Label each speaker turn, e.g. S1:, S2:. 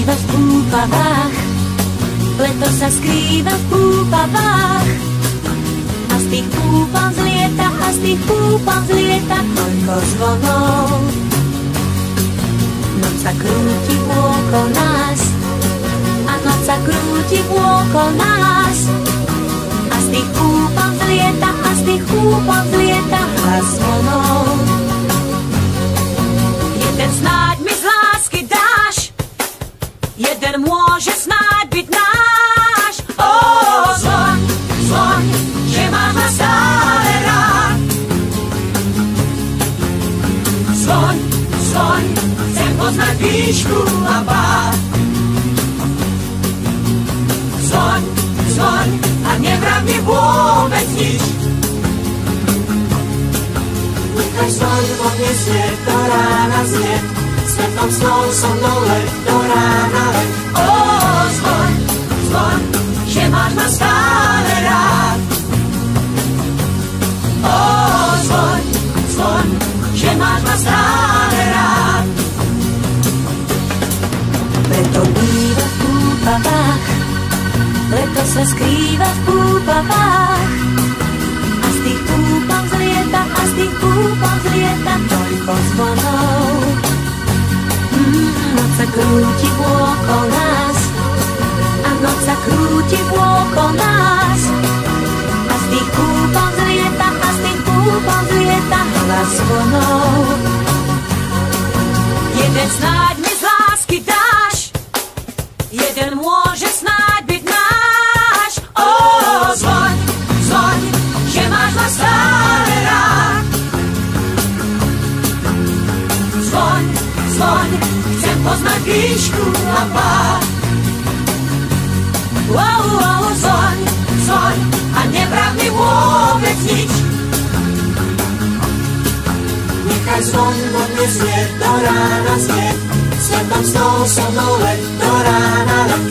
S1: skrýva v púpavách, leto sa skrýva v púpavách. A z tých púpav zlieta, a z tých púpav zlieta toľko zvonov. Noc sa krúti okolo nás, a noc sa krúti okolo nás. A z tých púpav zlieta, a z tých púpav zlieta hlas zvonov. Jeden snáď mi z lásky dáš, jeden môže snáď byť náš. Ó, zvoň, zvoň, že máš ma stále rád. Zvoň, zvoň, chcem poznať výšku a pád. Zvoň, zvoň a nevrav mi vôbec nič. Nechaj zvoň vo mne sviet, do rána znie, svetlom snov so mnou let, do rána let. Ó, zvoň, zvoň, že máš ma stále rád. Ó, zvoň, zvoň, že máš ma stále rád. Preto býva v púpavách, leto sa skrýva v púpavách. A z tých púpav zlieta, a z tých púpav zlieta toľko zvonov. Noc sa krúti okolo nás, a noc sa krúti okolo nás. A z tých púpav zlieta, a z tých púpav zlieta hlas zvonov. Jeden snáď mi z lásky dáš, jeden môže snáď byť náš. Ó, zvoň, zvoň, že máš ma stále rád. Zvoň, zvoň, chcem poznať výšku a pád. Wow, wow, zvoň, zvoň a nevrav mi vôbec nič. Nechaj zvoň vo mne znieť, do rána znieť, svetom snov so mnou let, do rána let.